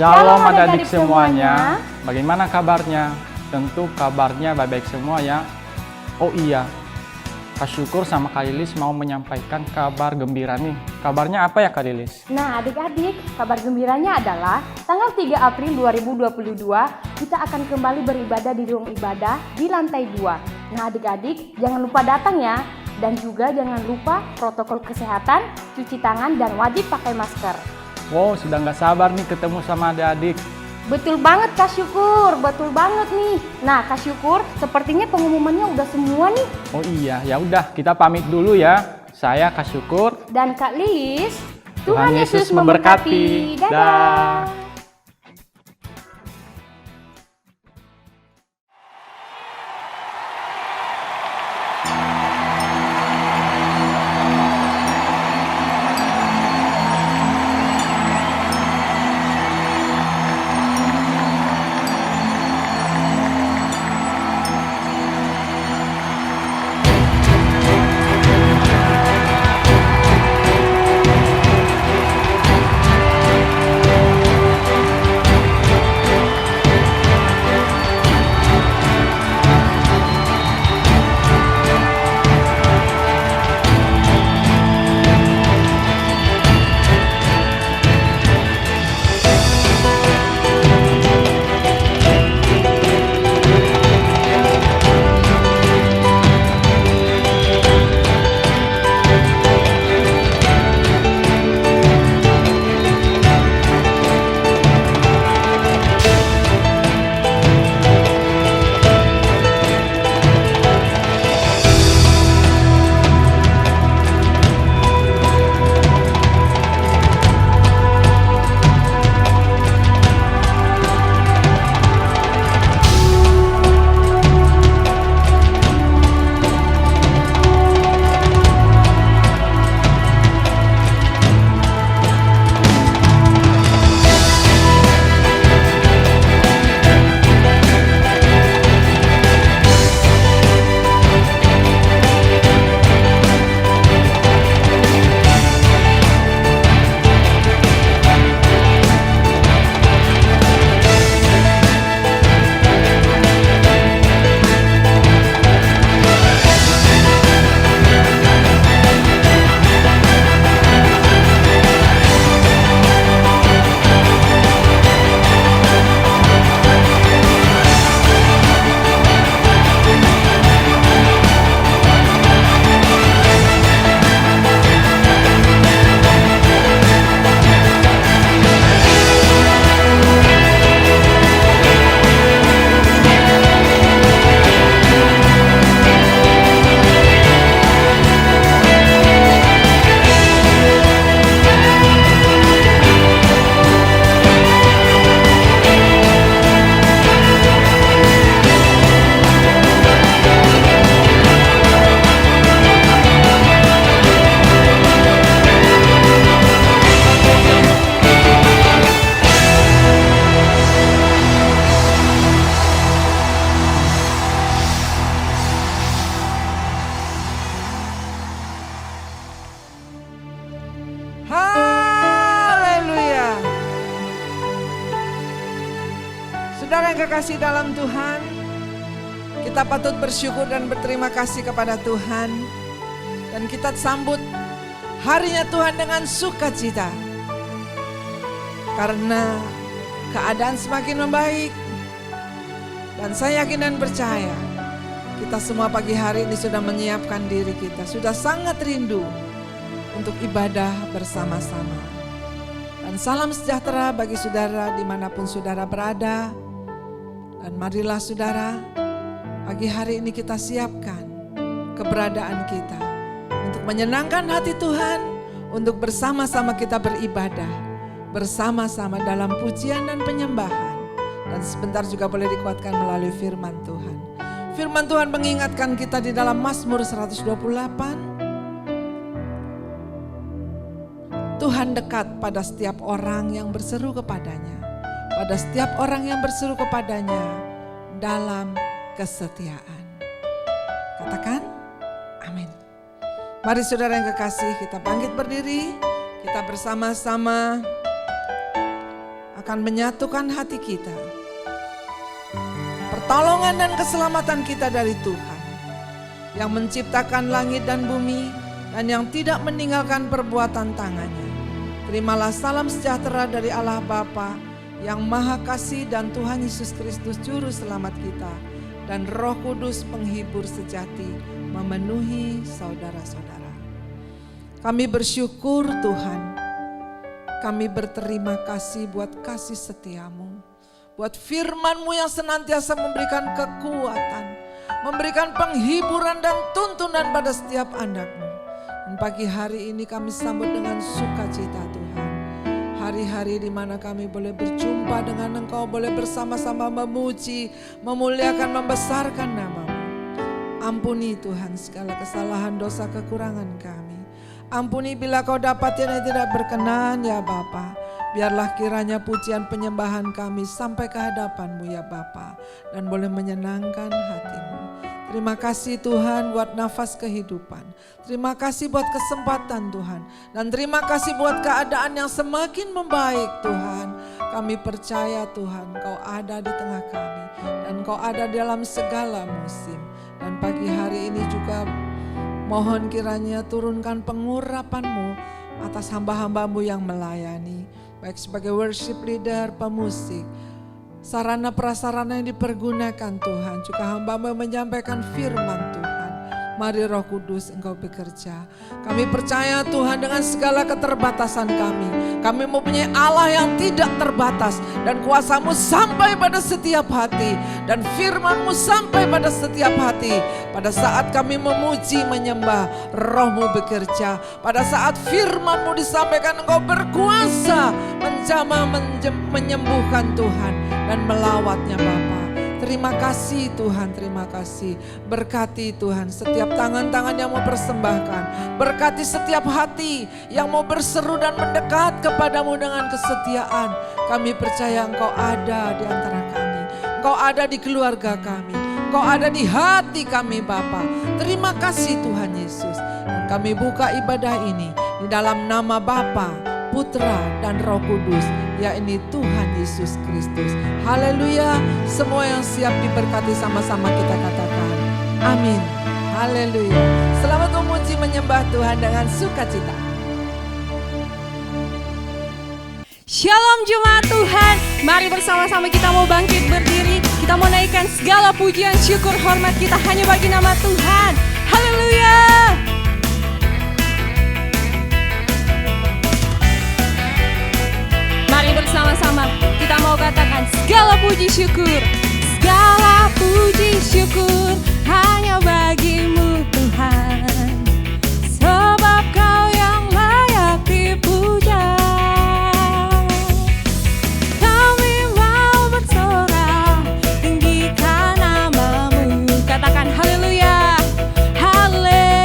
Shalom adik-adik semuanya. Bagaimana kabarnya? Tentu kabarnya baik-baik semua ya. Oh iya, Kak Syukur sama Kak Lilis mau menyampaikan kabar gembira nih. Kabarnya apa ya Kak Lilis? Nah adik-adik, kabar gembiranya adalah tanggal 3 April 2022 kita akan kembali beribadah di ruang ibadah di lantai 2. Nah adik-adik jangan lupa datang ya. Dan juga jangan lupa protokol kesehatan, cuci tangan dan wajib pakai masker. Wow, sudah nggak sabar nih ketemu sama adik-adik. Betul banget Kak Syukur, betul banget nih. Nah Kak Syukur, sepertinya pengumumannya udah semua nih. Oh iya, ya udah kita pamit dulu ya. Saya Kak Syukur Dan Kak Lilis, Tuhan Yesus memberkati. Dadah. Dah. Haleluya. Saudara yang kekasih dalam Tuhan, kita patut bersyukur dan berterima kasih kepada Tuhan. Dan kita sambut harinya Tuhan dengan sukacita. Karena keadaan semakin membaik. Dan saya yakin dan percaya, kita semua pagi hari ini sudah menyiapkan diri kita. Sudah sangat rindu untuk ibadah bersama-sama. Dan salam sejahtera bagi saudara dimanapun saudara berada. Dan marilah saudara, pagi hari ini kita siapkan keberadaan kita untuk menyenangkan hati Tuhan, untuk bersama-sama kita beribadah, bersama-sama dalam pujian dan penyembahan. Dan sebentar juga boleh dikuatkan melalui firman Tuhan. Firman Tuhan mengingatkan kita di dalam Mazmur 128. Tuhan dekat pada setiap orang yang berseru kepadanya. Pada setiap orang yang berseru kepadanya dalam kesetiaan. Katakan amin. Mari saudara yang kekasih, kita bangkit berdiri. Kita bersama-sama akan menyatukan hati kita. Pertolongan dan keselamatan kita dari Tuhan yang menciptakan langit dan bumi dan yang tidak meninggalkan perbuatan tangannya. Terimalah salam sejahtera dari Allah Bapa yang Maha Kasih dan Tuhan Yesus Kristus Juru Selamat kita dan Roh Kudus penghibur sejati memenuhi saudara-saudara. Kami bersyukur Tuhan, kami berterima kasih buat kasih setiamu, buat firman-Mu yang senantiasa memberikan kekuatan, memberikan penghiburan dan tuntunan pada setiap anak-Mu. Dan pagi hari ini kami sambut dengan sukacita Tuhan. Hari-hari di mana kami boleh berjumpa dengan Engkau, boleh bersama-sama memuji, memuliakan, membesarkan nama-Mu. Ampuni Tuhan segala kesalahan, dosa, kekurangan kami. Ampuni bila Kau dapat yang tidak berkenan ya Bapa. Biarlah kiranya pujian penyembahan kami sampai ke hadapan-Mu ya Bapa, dan boleh menyenangkan hati-Mu. Terima kasih Tuhan buat nafas kehidupan. Terima kasih buat kesempatan Tuhan. Dan terima kasih buat keadaan yang semakin membaik Tuhan. Kami percaya Tuhan Kau ada di tengah kami. Dan Kau ada dalam segala musim. Dan pagi hari ini juga mohon kiranya turunkan pengurapan-Mu atas hamba-hamba-Mu yang melayani. Baik sebagai worship leader, pemusik, sarana prasarana yang dipergunakan Tuhan. Juga hamba-Mu menyampaikan firman Tuhan. Mari Roh Kudus Engkau bekerja. Kami percaya Tuhan dengan segala keterbatasan kami. Kami mempunyai Allah yang tidak terbatas. Dan kuasa-Mu sampai pada setiap hati. Dan firman-Mu sampai pada setiap hati. Pada saat kami memuji, menyembah, Roh-Mu bekerja. Pada saat firman-Mu disampaikan, Engkau berkuasa menjamah, menyembuhkan Tuhan. Dan melawatnya Bapa. Terima kasih Tuhan, terima kasih. Berkati Tuhan setiap tangan-tangan yang mau persembahkan. Berkati setiap hati yang mau berseru dan mendekat kepadamu dengan kesetiaan. Kami percaya Engkau ada di antara kami. Engkau ada di keluarga kami. Engkau ada di hati kami Bapa. Terima kasih Tuhan Yesus. Dan kami buka ibadah ini di dalam nama Bapa, Putra dan Roh Kudus, yakni Tuhan Yesus Kristus. Haleluya. Semua yang siap diberkati sama-sama kita katakan amin. Haleluya. Selamat memuji menyembah Tuhan dengan sukacita. Shalom jemaat Tuhan. Mari bersama-sama kita mau bangkit berdiri. Kita mau naikkan segala pujian, syukur, hormat kita hanya bagi nama Tuhan. Haleluya. Mari bersama-sama kita mau katakan segala puji syukur. Segala puji syukur hanya bagi-Mu Tuhan. Sebab Kau yang layak dipuja. Kami mau bersorak tinggikan nama-Mu. Katakan haleluya. Haleluya.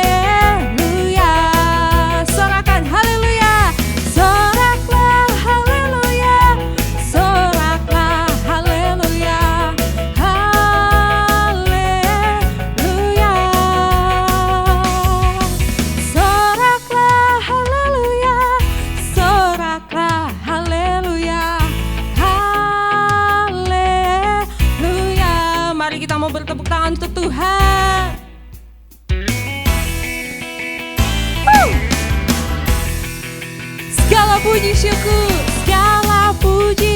Sorakan haleluya. Soraklah haleluya. Soraklah haleluya. Haleluya. Soraklah haleluya. Soraklah haleluya. Haleluya. Mari kita mau bertepuk tangan untuk Tuhan. Segala puji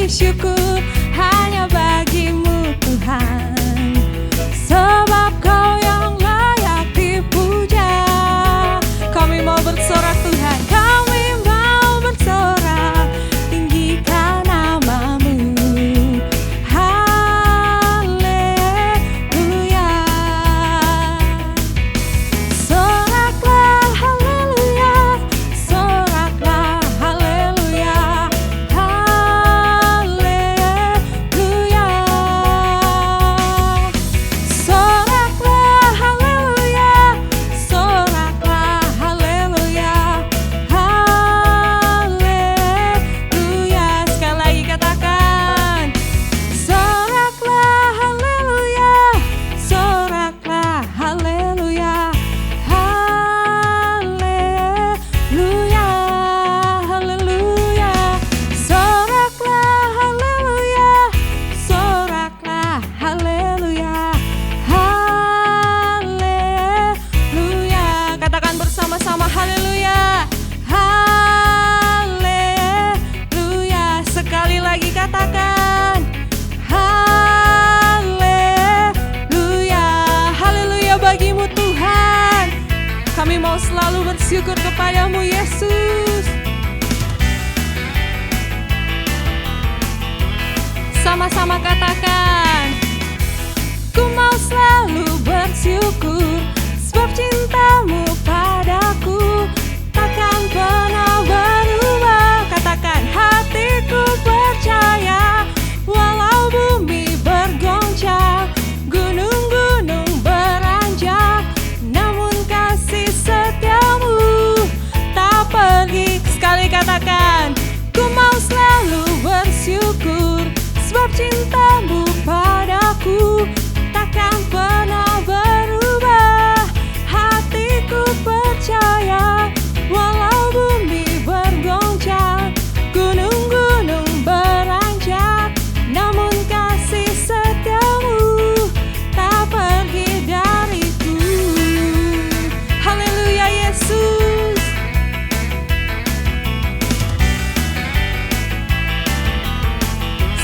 syukur hanya bagi-Mu Tuhan. Sebab Kau yang layak dipuja. Kami mau bersorak Tuhan, kami mau bersorak tinggikan nama-Mu. Haleluya. Soraklah haleluya. Soraklah haleluya. Haleluya. Soraklah haleluya, haleluya. Sekali lagi katakan haleluya, haleluya bagimu Tuhan. Kami mau selalu bersyukur kepadamu Yesus. Sama-sama katakan, ku mau selalu bersyukur, sebab cintamu padaku takkan pernah berubah. Katakan, hatiku percaya, walau bumi bergoncang, gunung-gunung beranjak, namun kasih setiamu tak pergi. Sekali katakan, ku mau selalu bersyukur, sebab cintamu padaku takkan pernah berubah. Hatiku percaya, walau bumi bergoncang, gunung-gunung beranjak, namun kasih setiamu tak pergi dariku. Haleluya Yesus.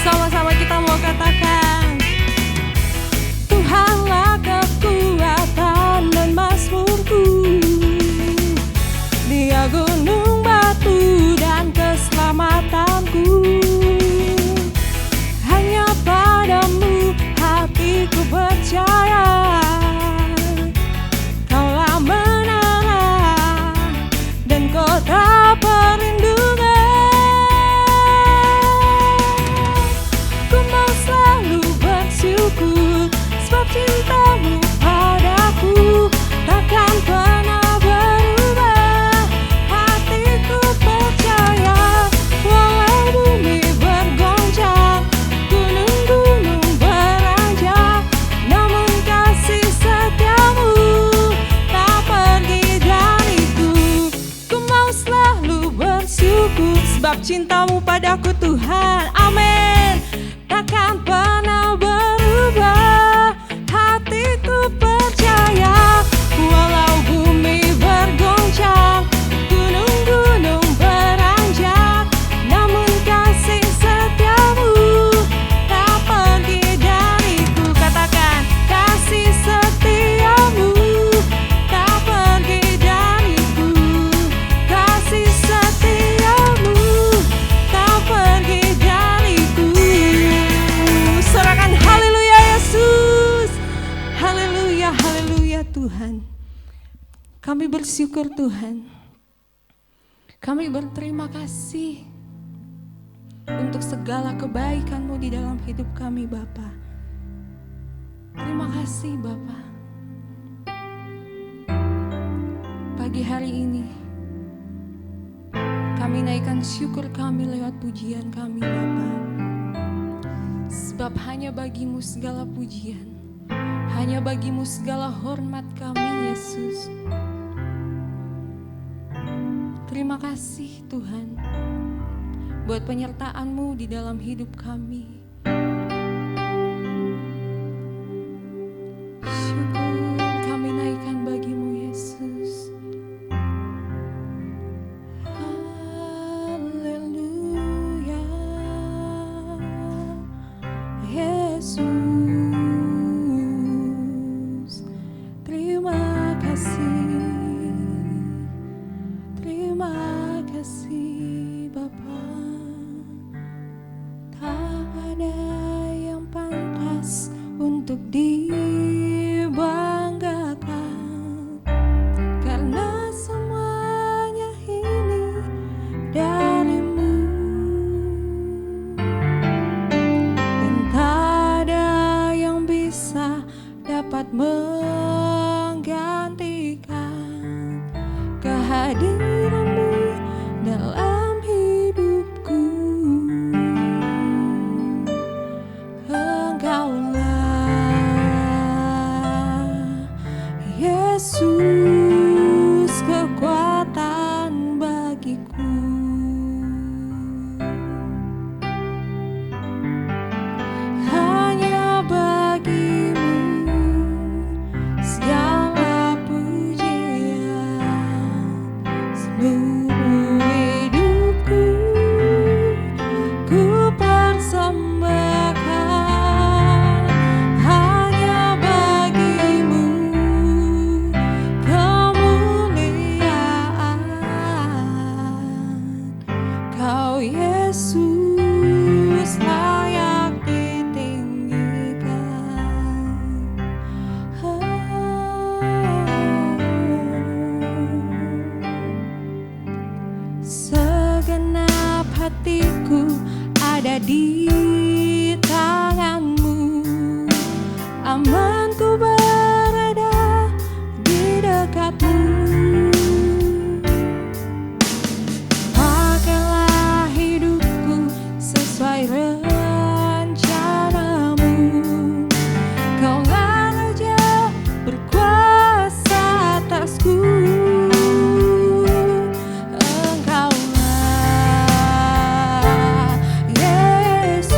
Sama-sama kita mau katakan, Tuhanlah kekuatan dan mazmurku, Dia gunung batu dan keselamatanku. Hanya padamu hatiku percaya, Kaulah menara dan kota perlindungan. Sebab cintamu padaku takkan pernah berubah. Hatiku percaya, walau bumi bergoncang, gunung-gunung beranjak, namun kasih setiamu tak pergi dariku. Ku mau selalu bersyukur, sebab cintamu padaku Tuhan, amin, takkan pernah berubah. Hatiku percaya, walau bumi bergoncang, gunung-gunung beranjak, namun kasih setiamu tak pergi dariku. Katakan, kasih setiamu tak pergi dariku. Kasih setiamu tak pergi dariku. Sorakan haleluya Yesus. Haleluya, haleluya Tuhan. Kami bersyukur Tuhan. Kami berterima kasih untuk segala kebaikan-Mu di dalam hidup kami Bapa. Terima kasih Bapa. Pagi hari ini kami naikkan syukur kami lewat pujian kami Bapa. Sebab hanya bagimu segala pujian, hanya bagimu segala hormat kami Yesus. Terima kasih Tuhan buat penyertaan-Mu di dalam hidup kami. Syukur kami naikkan bagimu Yesus. Haleluya Yesus. Terima kasih Bapa. Tak ada yang pantas untuk dibanggakan, karena semuanya ini darimu, dan tak ada yang bisa dapat menggantikan kehadiran-Mu dalam hidupku. Engkaulah Yesus, kekuatan bagiku. Hanya bagimu segala pujian. Yesus layak ditinggikan. Segenap hatiku ada di tanganmu, amanku berada di dekatmu. Pakailah hidupku sesuai rencanamu. Kaulah Raja berkuasa atasku. Engkaulah Yesus.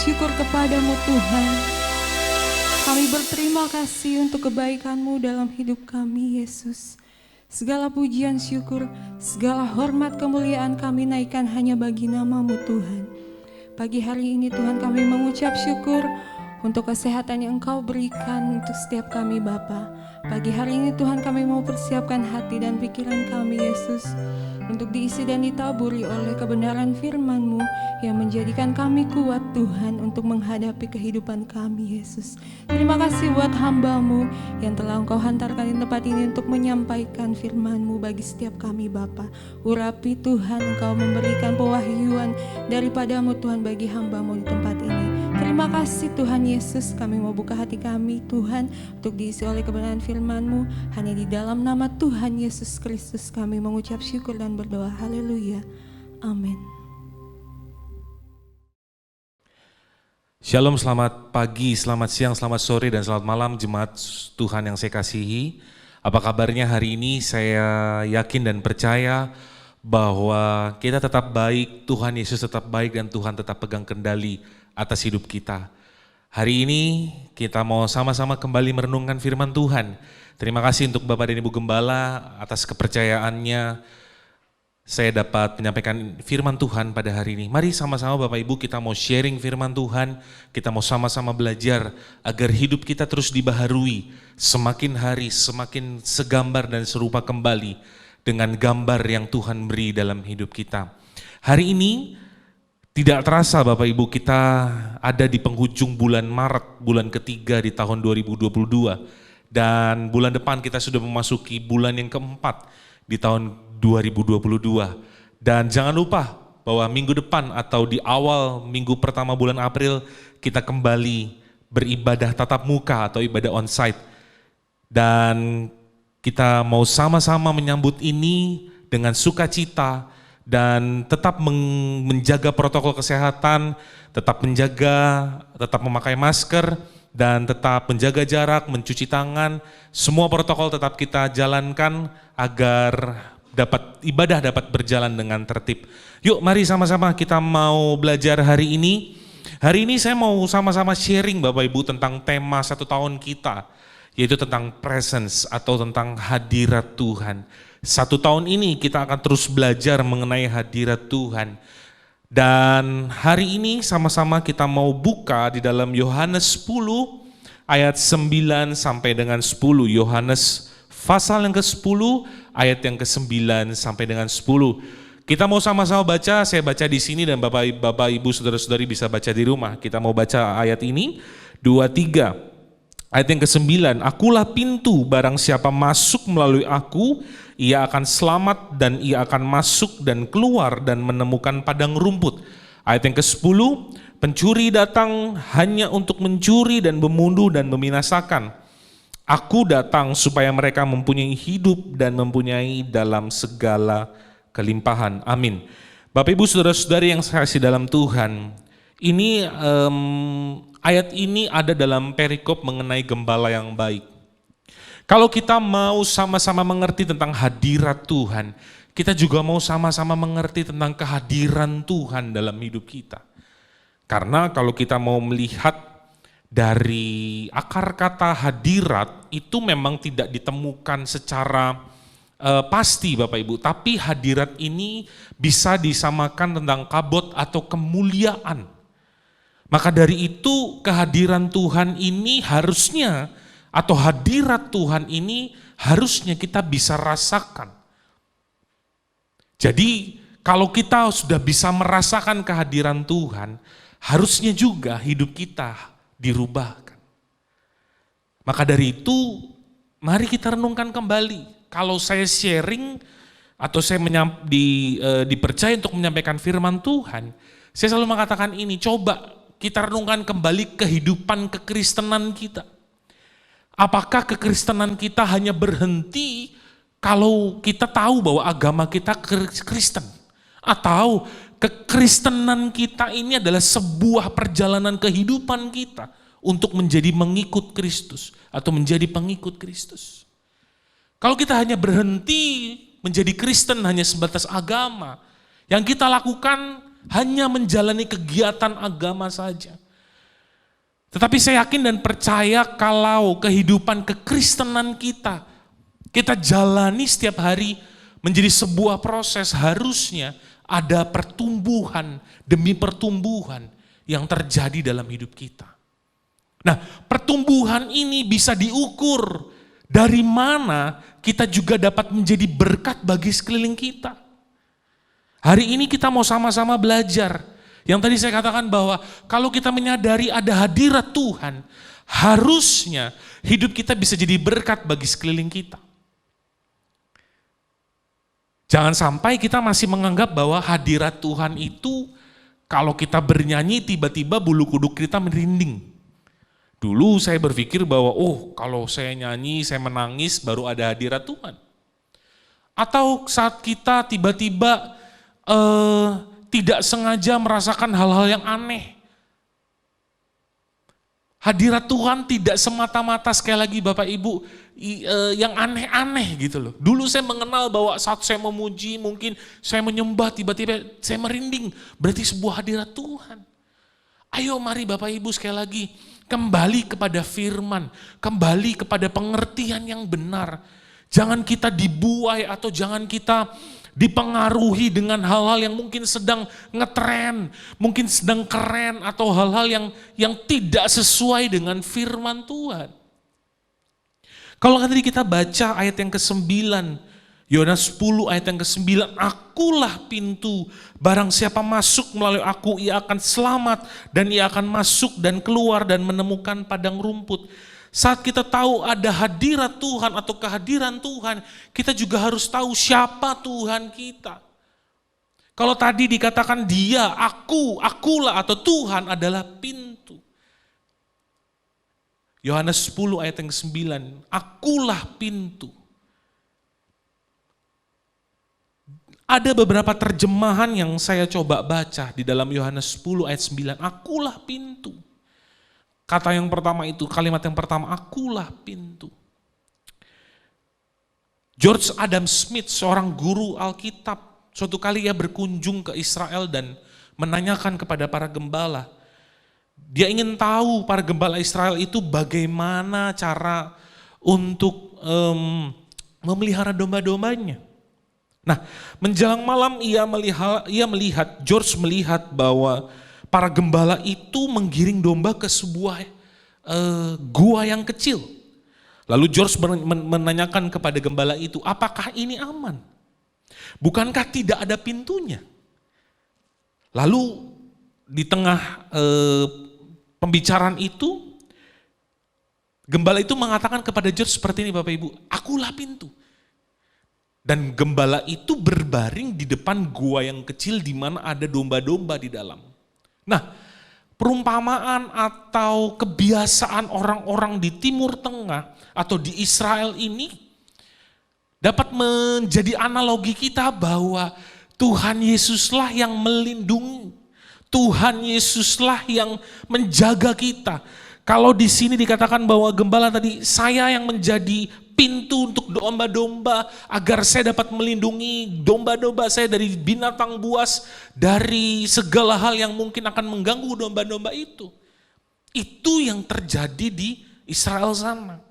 syukur kepadamu Tuhan. Kami berterima kasih untuk kebaikan-Mu dalam hidup kami, Yesus. Segala pujian syukur, segala hormat kemuliaan kami naikkan hanya bagi nama-Mu Tuhan. Pagi hari ini Tuhan kami mengucap syukur untuk kesehatan yang Engkau berikan untuk setiap kami Bapa. Pagi hari ini Tuhan kami mau persiapkan hati dan pikiran kami Yesus untuk diisi dan ditaburi oleh kebenaran firman-Mu yang menjadikan kami kuat Tuhan untuk menghadapi kehidupan kami Yesus. Terima kasih buat hamba-Mu yang telah Engkau hantarkan di tempat ini untuk menyampaikan firman-Mu bagi setiap kami Bapa. Urapi Tuhan, Engkau memberikan pewahyuan daripada-Mu Tuhan bagi hamba-Mu di tempat ini. Terima kasih Tuhan Yesus, kami mau buka hati kami Tuhan untuk diisi oleh kebenaran firman-Mu. Hanya di dalam nama Tuhan Yesus Kristus kami mengucap syukur dan berdoa. Haleluya. Amin. Shalom, selamat pagi, selamat siang, selamat sore, dan selamat malam jemaat Tuhan yang saya kasihi. Apa kabarnya hari ini? Saya yakin dan percaya bahwa kita tetap baik, Tuhan Yesus tetap baik, dan Tuhan tetap pegang kendali atas hidup kita. Hari ini kita mau sama-sama kembali merenungkan firman Tuhan. Terima kasih untuk Bapak dan Ibu Gembala atas kepercayaannya. Saya dapat menyampaikan firman Tuhan pada hari ini. Mari sama-sama Bapak Ibu kita mau sharing firman Tuhan. Kita mau sama-sama belajar agar hidup kita terus dibaharui. Semakin hari semakin segambar dan serupa kembali dengan gambar yang Tuhan beri dalam hidup kita. Hari ini tidak terasa Bapak Ibu kita ada di penghujung bulan Maret, bulan ketiga di tahun 2022. Dan bulan depan kita sudah memasuki bulan yang keempat di tahun 2022. Dan jangan lupa bahwa minggu depan atau di awal minggu pertama bulan April kita kembali beribadah tatap muka atau ibadah onsite. Dan kita mau sama-sama menyambut ini dengan sukacita dan tetap menjaga protokol kesehatan, tetap memakai masker, dan tetap menjaga jarak, mencuci tangan. Semua protokol tetap kita jalankan agar ibadah dapat berjalan dengan tertib. Yuk mari sama-sama kita mau belajar hari ini. Hari ini saya mau sama-sama sharing Bapak Ibu tentang tema 1 tahun kita, yaitu tentang presence atau tentang hadirat Tuhan. 1 tahun ini kita akan terus belajar mengenai hadirat Tuhan. Dan hari ini sama-sama kita mau buka di dalam Yohanes 10 ayat 9 sampai dengan 10. Yohanes pasal yang ke-10 ayat yang ke-9 sampai dengan 10. Kita mau sama-sama baca, saya baca di sini dan Bapak Ibu Saudara-saudari bisa baca di rumah. Kita mau baca ayat ini 2, 3. Ayat yang ke-9, akulah pintu, barang siapa masuk melalui aku, ia akan selamat dan ia akan masuk dan keluar dan menemukan padang rumput. Ayat yang ke-10, pencuri datang hanya untuk mencuri dan membunuh dan membinasakan. Aku datang supaya mereka mempunyai hidup dan mempunyai dalam segala kelimpahan. Amin. Bapak Ibu Saudara-saudari yang saya kasih dalam Tuhan, ini ayat ini ada dalam perikop mengenai gembala yang baik. Kalau kita mau sama-sama mengerti tentang hadirat Tuhan, kita juga mau sama-sama mengerti tentang kehadiran Tuhan dalam hidup kita. Karena kalau kita mau melihat dari akar kata hadirat, itu memang tidak ditemukan secara pasti Bapak Ibu, tapi hadirat ini bisa disamakan tentang kabot atau kemuliaan. Maka dari itu kehadiran Tuhan ini harusnya, atau hadirat Tuhan ini harusnya kita bisa rasakan. Jadi kalau kita sudah bisa merasakan kehadiran Tuhan, harusnya juga hidup kita dirubahkan. Maka dari itu, mari kita renungkan kembali. Kalau saya sharing atau saya dipercaya untuk menyampaikan firman Tuhan, saya selalu mengatakan ini, coba kita renungkan kembali kehidupan kekristenan kita. Apakah kekristenan kita hanya berhenti kalau kita tahu bahwa agama kita Kristen? Atau kekristenan kita ini adalah sebuah perjalanan kehidupan kita untuk menjadi mengikut Kristus atau menjadi pengikut Kristus? Kalau kita hanya berhenti menjadi Kristen hanya sebatas agama, yang kita lakukan hanya menjalani kegiatan agama saja, Tetapi saya yakin dan percaya kalau kehidupan kekristenan kita jalani setiap hari menjadi sebuah proses, harusnya ada pertumbuhan demi pertumbuhan yang terjadi dalam hidup kita. Nah, pertumbuhan ini bisa diukur dari mana kita juga dapat menjadi berkat bagi sekeliling kita. Hari ini kita mau sama-sama belajar. Yang tadi saya katakan bahwa kalau kita menyadari ada hadirat Tuhan, harusnya hidup kita bisa jadi berkat bagi sekeliling kita. Jangan sampai kita masih menganggap bahwa hadirat Tuhan itu kalau kita bernyanyi tiba-tiba bulu kuduk kita merinding. Dulu saya berpikir bahwa kalau saya nyanyi, saya menangis baru ada hadirat Tuhan. Atau saat kita tiba-tiba tidak sengaja merasakan hal-hal yang aneh. Hadirat Tuhan tidak semata-mata sekali lagi Bapak Ibu yang aneh-aneh gitu loh. Dulu saya mengenal bahwa saat saya memuji, mungkin saya menyembah, tiba-tiba saya merinding. Berarti sebuah hadirat Tuhan. Ayo mari Bapak Ibu sekali lagi kembali kepada firman, kembali kepada pengertian yang benar. Jangan kita dibuai atau jangan kita dipengaruhi dengan hal-hal yang mungkin sedang ngetren, mungkin sedang keren atau hal-hal yang tidak sesuai dengan firman Tuhan. Kalau tadi kita baca ayat yang ke-9, Yohanes 10 ayat yang ke-9, akulah pintu, barang siapa masuk melalui aku ia akan selamat dan ia akan masuk dan keluar dan menemukan padang rumput. Saat kita tahu ada hadirat Tuhan atau kehadiran Tuhan, kita juga harus tahu siapa Tuhan kita. Kalau tadi dikatakan dia, akulah atau Tuhan adalah pintu. Yohanes 10 ayat yang ke-9, akulah pintu. Ada beberapa terjemahan yang saya coba baca di dalam Yohanes 10 ayat 9, akulah pintu. Kata yang pertama itu, kalimat yang pertama, akulah pintu. George Adam Smith, seorang guru Alkitab, suatu kali ia berkunjung ke Israel dan menanyakan kepada para gembala. Dia ingin tahu para gembala Israel itu bagaimana cara untuk memelihara domba-dombanya. Nah, menjelang malam George melihat bahwa para gembala itu menggiring domba ke sebuah gua yang kecil. Lalu George menanyakan kepada gembala itu, apakah ini aman? Bukankah tidak ada pintunya? Lalu di tengah pembicaraan itu, gembala itu mengatakan kepada George seperti ini Bapak Ibu, akulah pintu. Dan gembala itu berbaring di depan gua yang kecil di mana ada domba-domba di dalam. Nah, perumpamaan atau kebiasaan orang-orang di Timur Tengah atau di Israel ini dapat menjadi analogi kita bahwa Tuhan Yesuslah yang melindungi, Tuhan Yesuslah yang menjaga kita. Kalau di sini dikatakan bahwa gembala tadi, saya yang menjadi pintu untuk domba-domba agar saya dapat melindungi domba-domba saya dari binatang buas, dari segala hal yang mungkin akan mengganggu domba-domba itu. Itu yang terjadi di Israel sana.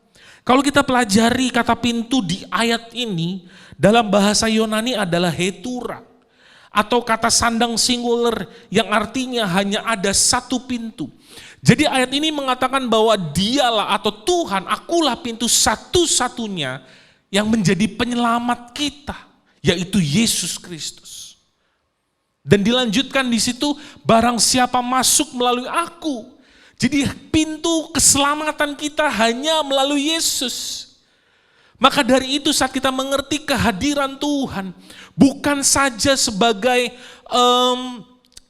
Kalau kita pelajari kata pintu di ayat ini, dalam bahasa Yunani adalah hetura, atau kata sandang singular yang artinya hanya ada satu pintu. Jadi ayat ini mengatakan bahwa dialah atau Tuhan, akulah pintu satu-satunya yang menjadi penyelamat kita, yaitu Yesus Kristus. Dan dilanjutkan di situ, barang siapa masuk melalui aku. Jadi pintu keselamatan kita hanya melalui Yesus. Maka dari itu saat kita mengerti kehadiran Tuhan, bukan saja sebagai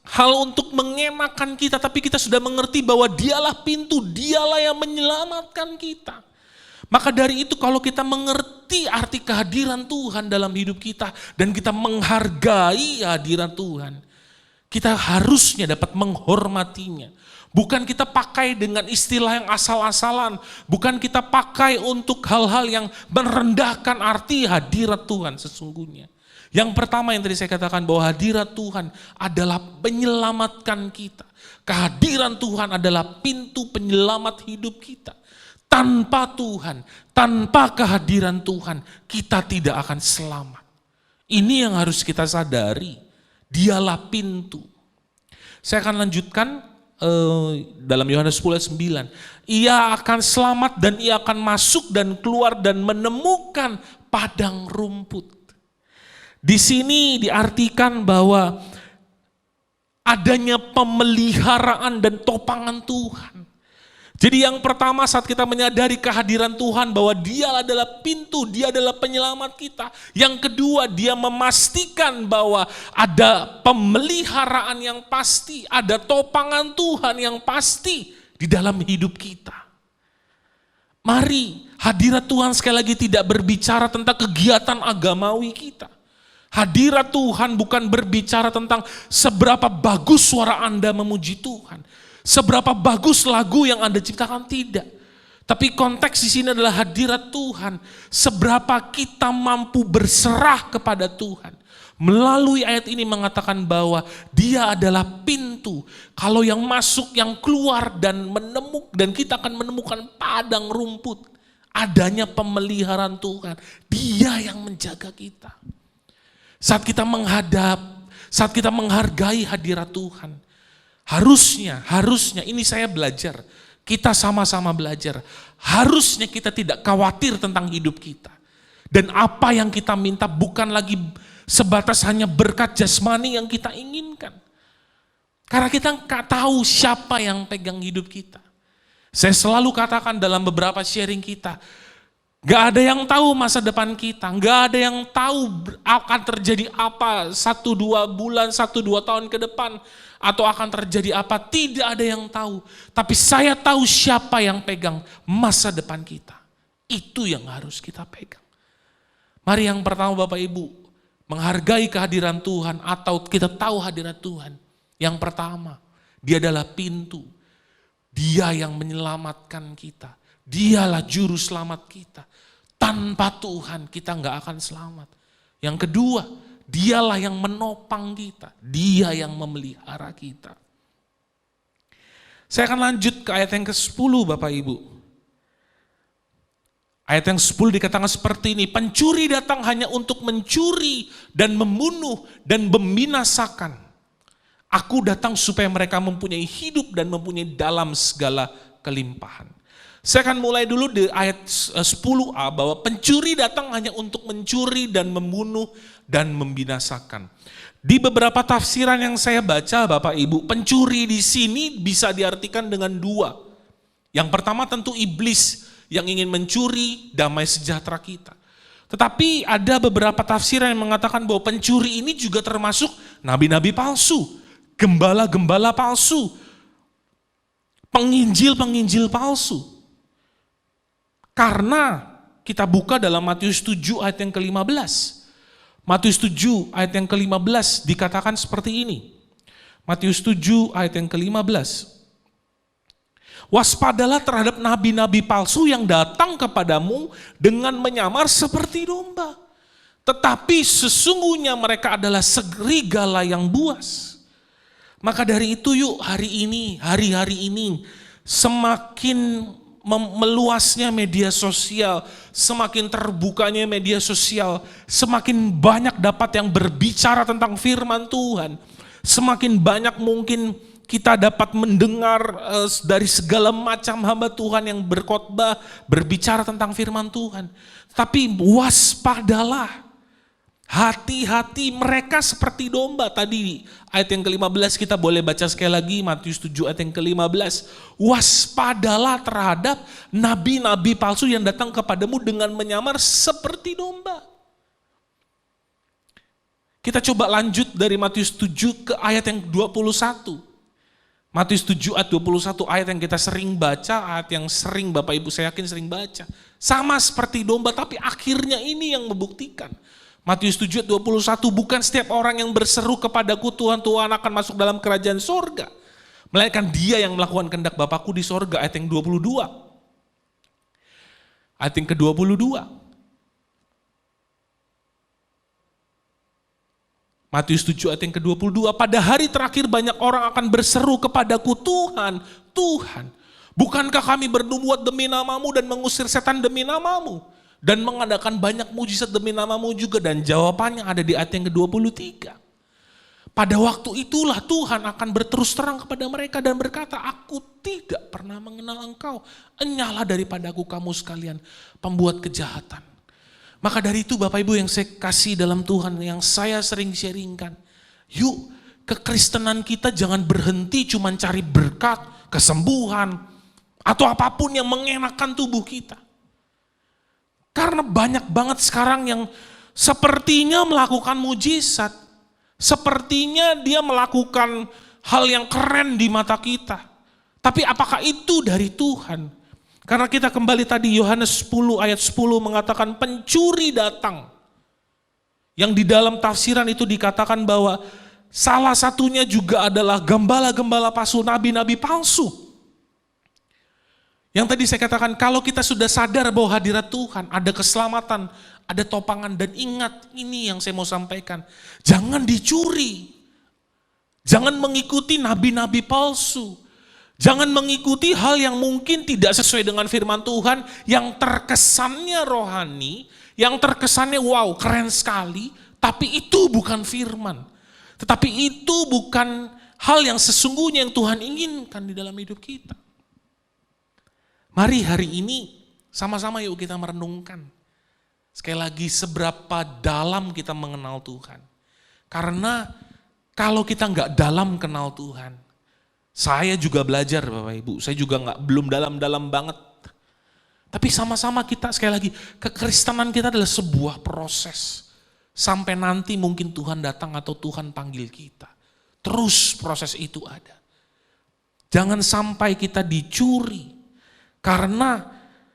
hal untuk mengenakan kita, tapi kita sudah mengerti bahwa dialah pintu, dialah yang menyelamatkan kita. Maka dari itu kalau kita mengerti arti kehadiran Tuhan dalam hidup kita dan kita menghargai kehadiran Tuhan, kita harusnya dapat menghormatinya. Bukan kita pakai dengan istilah yang asal-asalan, bukan kita pakai untuk hal-hal yang merendahkan arti hadirat Tuhan sesungguhnya. Yang pertama yang tadi saya katakan bahwa hadirat Tuhan adalah menyelamatkan kita. Kehadiran Tuhan adalah pintu penyelamat hidup kita. Tanpa Tuhan, tanpa kehadiran Tuhan, kita tidak akan selamat. Ini yang harus kita sadari. Dialah pintu. Saya akan lanjutkan dalam Yohanes 10 ayat 9. Ia akan selamat dan ia akan masuk dan keluar dan menemukan padang rumput. Di sini diartikan bahwa adanya pemeliharaan dan topangan Tuhan. Jadi yang pertama saat kita menyadari kehadiran Tuhan bahwa Dia adalah pintu, Dia adalah penyelamat kita. Yang kedua, Dia memastikan bahwa ada pemeliharaan yang pasti, ada topangan Tuhan yang pasti di dalam hidup kita. Mari, hadirat Tuhan sekali lagi tidak berbicara tentang kegiatan agamawi kita. Hadirat Tuhan bukan berbicara tentang seberapa bagus suara Anda memuji Tuhan. Seberapa bagus lagu yang Anda ciptakan, tidak. Tapi konteks di sini adalah hadirat Tuhan. Seberapa kita mampu berserah kepada Tuhan. Melalui ayat ini mengatakan bahwa Dia adalah pintu. Kalau yang masuk, yang keluar dan kita akan menemukan padang rumput. Adanya pemeliharaan Tuhan. Dia yang menjaga kita. Saat kita menghadap, saat kita menghargai hadirat Tuhan, harusnya ini saya belajar, kita sama-sama belajar, harusnya kita tidak khawatir tentang hidup kita. Dan apa yang kita minta bukan lagi sebatas hanya berkat jasmani yang kita inginkan. Karena kita nggak tahu siapa yang pegang hidup kita. Saya selalu katakan dalam beberapa sharing kita, gak ada yang tahu masa depan kita, gak ada yang tahu akan terjadi apa 1-2 bulan, 1-2 tahun ke depan, atau akan terjadi apa, tidak ada yang tahu. Tapi saya tahu siapa yang pegang masa depan kita. Itu yang harus kita pegang. Mari yang pertama Bapak Ibu, menghargai kehadiran Tuhan atau kita tahu hadirat Tuhan. Yang pertama, Dia adalah pintu. Dia yang menyelamatkan kita. Dialah juru selamat kita. Tanpa Tuhan kita nggak akan selamat. Yang kedua, Dialah yang menopang kita. Dia yang memelihara kita. Saya akan lanjut ke ayat yang ke-10 Bapak Ibu. Ayat yang 10 dikatakan seperti ini. Pencuri datang hanya untuk mencuri dan membunuh dan membinasakan. Aku datang supaya mereka mempunyai hidup dan mempunyai dalam segala kelimpahan. Saya akan mulai dulu di ayat 10a bahwa pencuri datang hanya untuk mencuri dan membunuh dan membinasakan. Di beberapa tafsiran yang saya baca Bapak Ibu, pencuri di sini bisa diartikan dengan dua. Yang pertama tentu iblis yang ingin mencuri damai sejahtera kita. Tetapi ada beberapa tafsiran yang mengatakan bahwa pencuri ini juga termasuk nabi-nabi palsu, gembala-gembala palsu, penginjil-penginjil palsu. Karena kita buka dalam Matius 7 ayat yang ke-15. Matius 7 ayat yang ke-15 dikatakan seperti ini. Matius 7 ayat yang ke-15. Waspadalah terhadap nabi-nabi palsu yang datang kepadamu dengan menyamar seperti domba. Tetapi sesungguhnya mereka adalah serigala yang buas. Maka dari itu yuk hari ini, hari-hari ini semakin meluasnya media sosial, semakin terbukanya media sosial, semakin banyak dapat yang berbicara tentang firman Tuhan, semakin banyak mungkin kita dapat mendengar dari segala macam hamba Tuhan yang berkhotbah, berbicara tentang firman Tuhan. Tapi waspadalah, hati-hati mereka seperti domba. Tadi ayat yang ke-15 kita boleh baca sekali lagi, Matius 7 ayat yang ke-15. Waspadalah terhadap nabi-nabi palsu yang datang kepadamu dengan menyamar seperti domba. Kita coba lanjut dari Matius 7 ke ayat yang 21. Matius 7 ayat 21, ayat yang kita sering baca, ayat yang sering Bapak Ibu saya yakin sering baca. Sama seperti domba, tapi akhirnya ini yang membuktikan. Matius 7 ayat 21, bukan setiap orang yang berseru kepadaku Tuhan, Tuhan akan masuk dalam kerajaan sorga. Melainkan dia yang melakukan kehendak Bapakku di sorga, ayat yang 22. Ayat yang ke-22. Matius 7 ayat yang ke-22, pada hari terakhir banyak orang akan berseru kepadaku, Tuhan, Tuhan, bukankah kami bernubuat demi namamu dan mengusir setan demi namamu? Dan mengadakan banyak mujizat demi namamu juga. Dan jawabannya ada di ayat yang ke-23. Pada waktu itulah Tuhan akan berterus terang kepada mereka dan berkata, aku tidak pernah mengenal engkau. Enyahlah daripadaku kamu sekalian, pembuat kejahatan. Maka dari itu Bapak Ibu yang saya kasih dalam Tuhan, yang saya sering sharingkan, yuk kekristenan kita jangan berhenti cuma cari berkat, kesembuhan, atau apapun yang mengenakan tubuh kita. Karena banyak banget sekarang yang sepertinya melakukan mujizat, sepertinya dia melakukan hal yang keren di mata kita. Tapi apakah itu dari Tuhan? Karena kita kembali tadi Yohanes 10 ayat 10 mengatakan pencuri datang. Yang di dalam tafsiran itu dikatakan bahwa salah satunya juga adalah gembala-gembala palsu, nabi-nabi palsu. Yang tadi saya katakan kalau kita sudah sadar bahwa hadirat Tuhan, ada keselamatan, ada topangan, dan ingat ini yang saya mau sampaikan. Jangan dicuri. Jangan mengikuti nabi-nabi palsu. Jangan mengikuti hal yang mungkin tidak sesuai dengan firman Tuhan, yang terkesannya rohani, yang terkesannya wow keren sekali, tapi itu bukan firman. Tetapi itu bukan hal yang sesungguhnya yang Tuhan inginkan di dalam hidup kita. Mari hari ini sama-sama yuk kita merenungkan. Sekali lagi seberapa dalam kita mengenal Tuhan. Karena kalau kita nggak dalam kenal Tuhan, saya juga belajar Bapak Ibu, saya juga belum dalam-dalam banget. Tapi sama-sama kita sekali lagi, kekristenan kita adalah sebuah proses. Sampai nanti mungkin Tuhan datang atau Tuhan panggil kita. Terus proses itu ada. Jangan sampai kita dicuri. Karena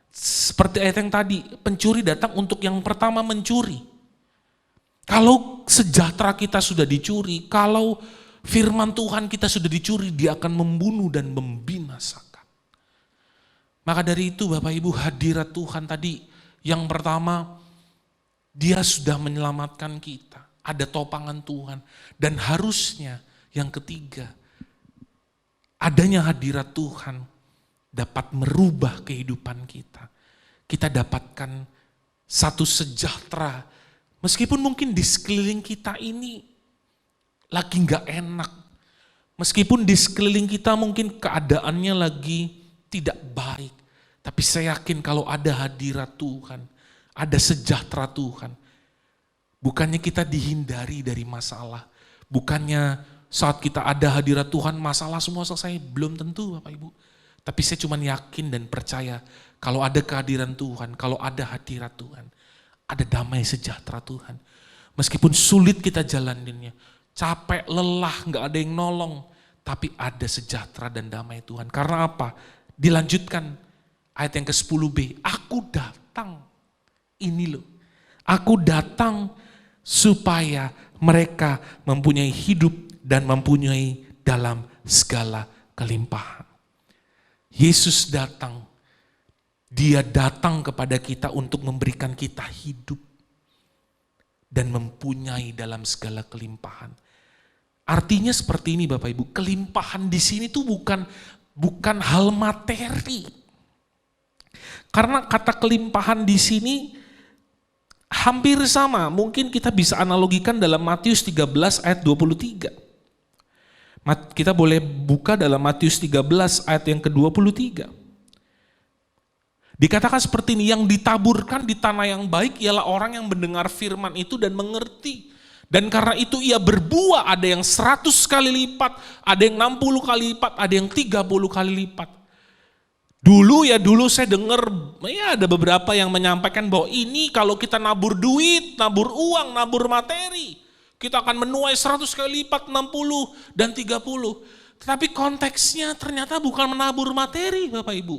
seperti ayat yang tadi, pencuri datang untuk yang pertama mencuri. Kalau sejahtera kita sudah dicuri, kalau firman Tuhan kita sudah dicuri, dia akan membunuh dan membinasakan. Maka dari itu Bapak Ibu, hadirat Tuhan tadi yang pertama, dia sudah menyelamatkan kita. Ada topangan Tuhan. Dan harusnya yang ketiga, adanya hadirat Tuhan dapat merubah kehidupan kita. Kita dapatkan satu sejahtera. Meskipun mungkin di sekeliling kita ini lagi gak enak. Meskipun di sekeliling kita mungkin keadaannya lagi tidak baik. Tapi saya yakin kalau ada hadirat Tuhan, ada sejahtera Tuhan. Bukannya kita dihindari dari masalah. Bukannya saat kita ada hadirat Tuhan masalah semua selesai. Belum tentu Bapak Ibu. Tapi saya cuma yakin dan percaya kalau ada kehadiran Tuhan, kalau ada hadirat Tuhan, ada damai sejahtera Tuhan. Meskipun sulit kita jalaninnya, capek, lelah, gak ada yang nolong, tapi ada sejahtera dan damai Tuhan. Karena apa? Dilanjutkan ayat yang ke-10b, aku datang, ini loh, aku datang supaya mereka mempunyai hidup dan mempunyai dalam segala kelimpahan. Yesus datang, dia datang kepada kita untuk memberikan kita hidup dan mempunyai dalam segala kelimpahan. Artinya seperti ini Bapak Ibu, kelimpahan di sini tuh bukan hal materi. Karena kata kelimpahan di sini hampir sama, mungkin kita bisa analogikan dalam Matius 13 ayat 23. Kita boleh buka dalam Matius 13 ayat yang ke-23. Dikatakan seperti ini, yang ditaburkan di tanah yang baik ialah orang yang mendengar firman itu dan mengerti. Dan karena itu ia berbuah, ada yang 100 kali lipat, ada yang 60 kali lipat, ada yang 30 kali lipat. Dulu saya dengar, ya ada beberapa yang menyampaikan bahwa ini kalau kita nabur duit, nabur uang, nabur materi, kita akan menuai 100 kali lipat, 60 dan 30. Tetapi konteksnya ternyata bukan menabur materi Bapak Ibu.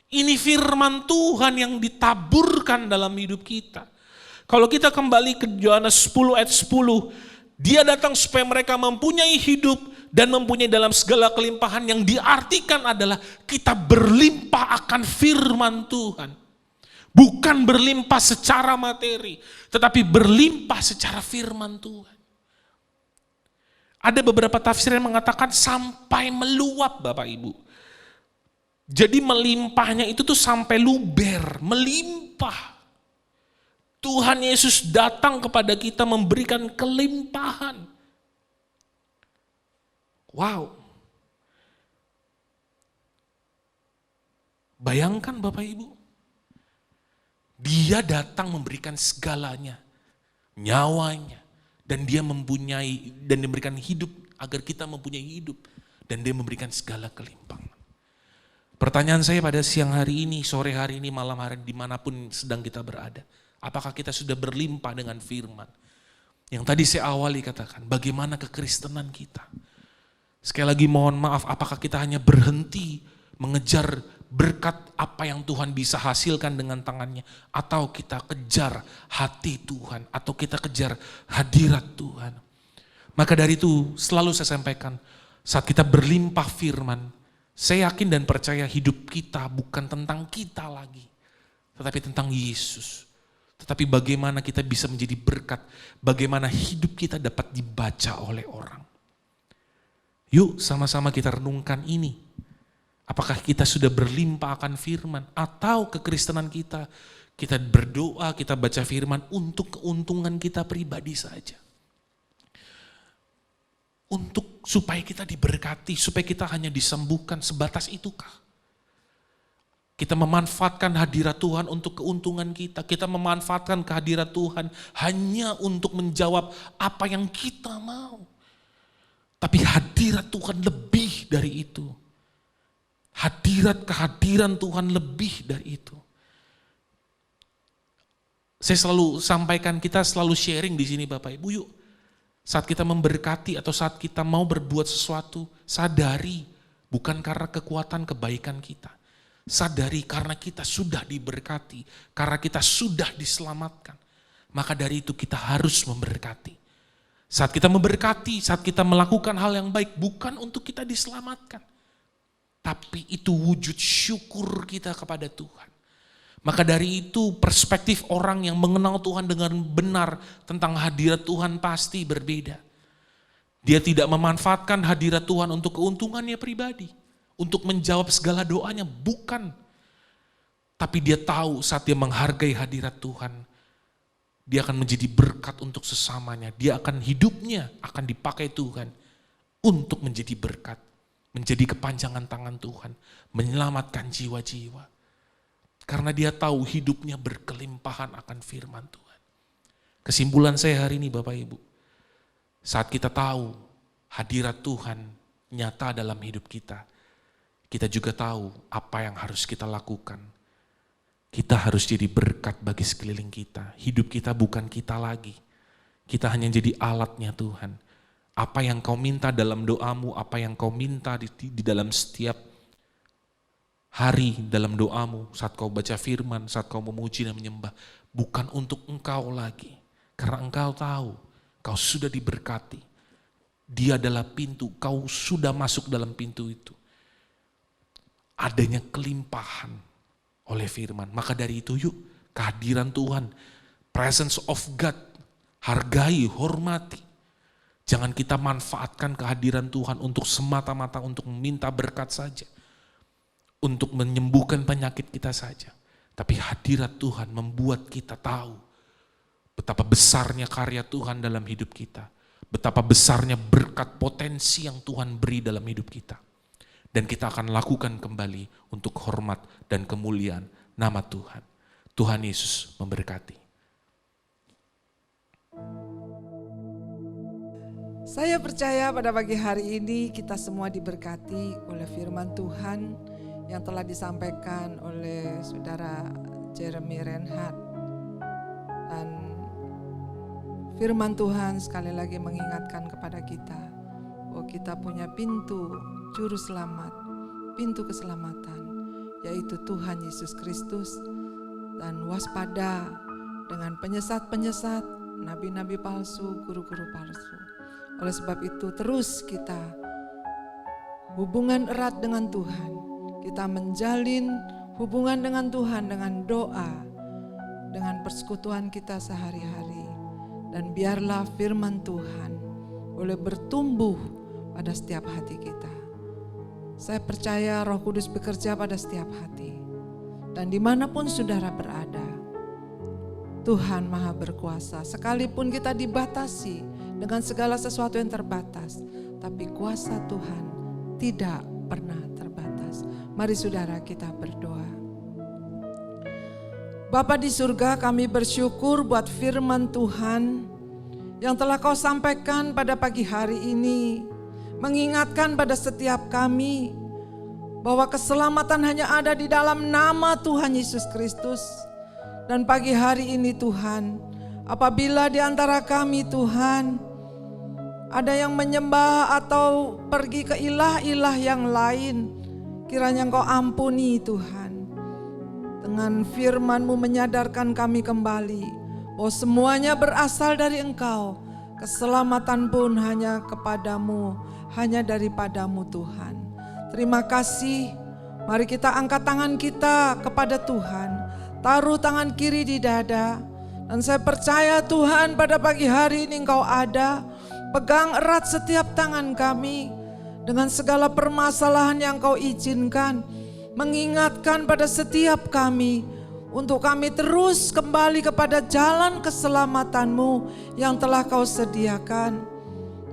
Ini firman Tuhan yang ditaburkan dalam hidup kita. Kalau kita kembali ke Yohanes 10 ayat 10, dia datang supaya mereka mempunyai hidup dan mempunyai dalam segala kelimpahan, yang diartikan adalah kita berlimpah akan firman Tuhan. Bukan berlimpah secara materi, tetapi berlimpah secara firman Tuhan. Ada beberapa tafsir yang mengatakan sampai meluap Bapak Ibu. Jadi melimpahnya itu tuh sampai luber, melimpah. Tuhan Yesus datang kepada kita memberikan kelimpahan. Wow. Bayangkan Bapak Ibu. Dia datang memberikan segalanya, nyawanya, dan dia mempunyai dan memberikan hidup agar kita mempunyai hidup, dan dia memberikan segala kelimpahan. Pertanyaan saya pada siang hari ini, sore hari ini, malam hari dimanapun sedang kita berada, apakah kita sudah berlimpah dengan firman? Yang tadi saya awali katakan, bagaimana kekristenan kita? Sekali lagi mohon maaf, apakah kita hanya berhenti mengejar berkat apa yang Tuhan bisa hasilkan dengan tangannya, atau kita kejar hati Tuhan, atau kita kejar hadirat Tuhan. Maka dari itu selalu saya sampaikan, saat kita berlimpah firman, saya yakin dan percaya hidup kita bukan tentang kita lagi, tetapi tentang Yesus. Tetapi bagaimana kita bisa menjadi berkat, bagaimana hidup kita dapat dibaca oleh orang. Yuk sama-sama kita renungkan ini. Apakah kita sudah berlimpah akan firman, atau kekristenan kita berdoa, kita baca firman untuk keuntungan kita pribadi saja. Untuk supaya kita diberkati, supaya kita hanya disembuhkan, sebatas itukah? Kita memanfaatkan hadirat Tuhan untuk keuntungan kita. Kita memanfaatkan kehadirat Tuhan hanya untuk menjawab apa yang kita mau. Tapi hadirat Tuhan lebih dari itu. Kehadiran Tuhan lebih dari itu. Saya selalu sampaikan, kita selalu sharing di sini Bapak Ibu, yuk. Saat kita memberkati atau saat kita mau berbuat sesuatu, sadari bukan karena kekuatan kebaikan kita. Sadari karena kita sudah diberkati, karena kita sudah diselamatkan. Maka dari itu kita harus memberkati. Saat kita memberkati, saat kita melakukan hal yang baik, bukan untuk kita diselamatkan. Tapi itu wujud syukur kita kepada Tuhan. Maka dari itu perspektif orang yang mengenal Tuhan dengan benar tentang hadirat Tuhan pasti berbeda. Dia tidak memanfaatkan hadirat Tuhan untuk keuntungannya pribadi. Untuk menjawab segala doanya, bukan. Tapi dia tahu saat dia menghargai hadirat Tuhan, dia akan menjadi berkat untuk sesamanya. Dia akan hidupnya akan dipakai Tuhan untuk menjadi berkat. Menjadi kepanjangan tangan Tuhan, menyelamatkan jiwa-jiwa. Karena dia tahu hidupnya berkelimpahan akan firman Tuhan. Kesimpulan saya hari ini Bapak Ibu, saat kita tahu hadirat Tuhan nyata dalam hidup kita, kita juga tahu apa yang harus kita lakukan. Kita harus jadi berkat bagi sekeliling kita. Hidup kita bukan kita lagi. Kita hanya jadi alatnya Tuhan. Apa yang kau minta dalam doamu, apa yang kau minta di dalam setiap hari dalam doamu, saat kau baca firman, saat kau memuji dan menyembah, bukan untuk engkau lagi. Karena engkau tahu, kau sudah diberkati. Dia adalah pintu, kau sudah masuk dalam pintu itu. Adanya kelimpahan oleh firman. Maka dari itu yuk, kehadiran Tuhan, presence of God, hargai, hormati. Jangan kita manfaatkan kehadiran Tuhan untuk semata-mata untuk meminta berkat saja. Untuk menyembuhkan penyakit kita saja. Tapi hadirat Tuhan membuat kita tahu betapa besarnya karya Tuhan dalam hidup kita. Betapa besarnya berkat potensi yang Tuhan beri dalam hidup kita. Dan kita akan lakukan kembali untuk hormat dan kemuliaan nama Tuhan. Tuhan Yesus memberkati. Saya percaya pada pagi hari ini kita semua diberkati oleh firman Tuhan yang telah disampaikan oleh Saudara Jeremy Reinhardt. Dan firman Tuhan sekali lagi mengingatkan kepada kita bahwa kita punya pintu juru selamat, pintu keselamatan, yaitu Tuhan Yesus Kristus. Dan waspada dengan penyesat-penyesat, nabi-nabi palsu, guru-guru palsu. Oleh sebab itu terus kita hubungan erat dengan Tuhan. Kita menjalin hubungan dengan Tuhan dengan doa, dengan persekutuan kita sehari-hari. Dan biarlah firman Tuhan boleh bertumbuh pada setiap hati kita. Saya percaya Roh Kudus bekerja pada setiap hati. Dan dimanapun saudara berada, Tuhan Maha Berkuasa. Sekalipun kita dibatasi dengan segala sesuatu yang terbatas, tapi kuasa Tuhan tidak pernah terbatas. Mari saudara kita berdoa. Bapa di surga, kami bersyukur buat firman Tuhan yang telah Kau sampaikan pada pagi hari ini. Mengingatkan pada setiap kami bahwa keselamatan hanya ada di dalam nama Tuhan Yesus Kristus. Dan pagi hari ini Tuhan, apabila di antara kami Tuhan, ada yang menyembah atau pergi ke ilah-ilah yang lain, kiranya Engkau ampuni Tuhan. Dengan firman-Mu menyadarkan kami kembali bahwa semuanya berasal dari Engkau. Keselamatan pun hanya kepadamu, hanya daripada-Mu Tuhan. Terima kasih. Mari kita angkat tangan kita kepada Tuhan. Taruh tangan kiri di dada. Dan saya percaya Tuhan pada pagi hari ini Engkau ada. Pegang erat setiap tangan kami. Dengan segala permasalahan yang Kau izinkan. Mengingatkan pada setiap kami untuk kami terus kembali kepada jalan keselamatan-Mu yang telah Kau sediakan.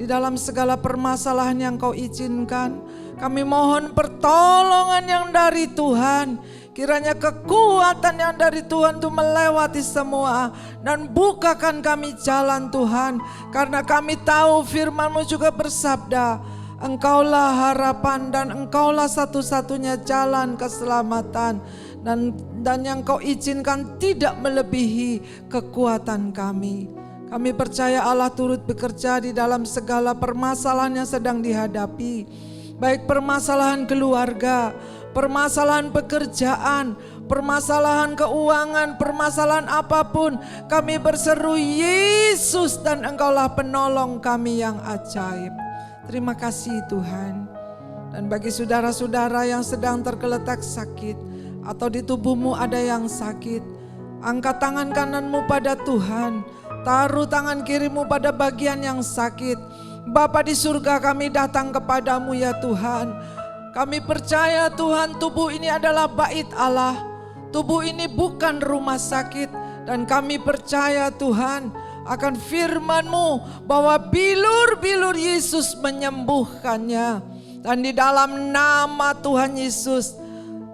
Di dalam segala permasalahan yang Kau izinkan, kami mohon pertolongan yang dari Tuhan. Kiranya kekuatan yang dari Tuhan itu melewati semua dan bukakan kami jalan Tuhan. Karena kami tahu firman-Mu juga bersabda, Engkaulah harapan dan Engkaulah satu-satunya jalan keselamatan. Dan yang Kau izinkan tidak melebihi kekuatan kami. Kami percaya Allah turut bekerja di dalam segala permasalahan yang sedang dihadapi. Baik permasalahan keluarga, permasalahan pekerjaan, permasalahan keuangan, permasalahan apapun. Kami berseru Yesus dan Engkaulah penolong kami yang ajaib. Terima kasih Tuhan. Dan bagi saudara-saudara yang sedang tergeletak sakit atau di tubuhmu ada yang sakit, angkat tangan kananmu pada Tuhan, taruh tangan kirimu pada bagian yang sakit. Bapa di surga, kami datang kepadamu ya Tuhan. Kami percaya Tuhan, tubuh ini adalah bait Allah. Tubuh ini bukan rumah sakit. Dan kami percaya Tuhan akan firman-Mu bahwa bilur-bilur Yesus menyembuhkannya. Dan di dalam nama Tuhan Yesus,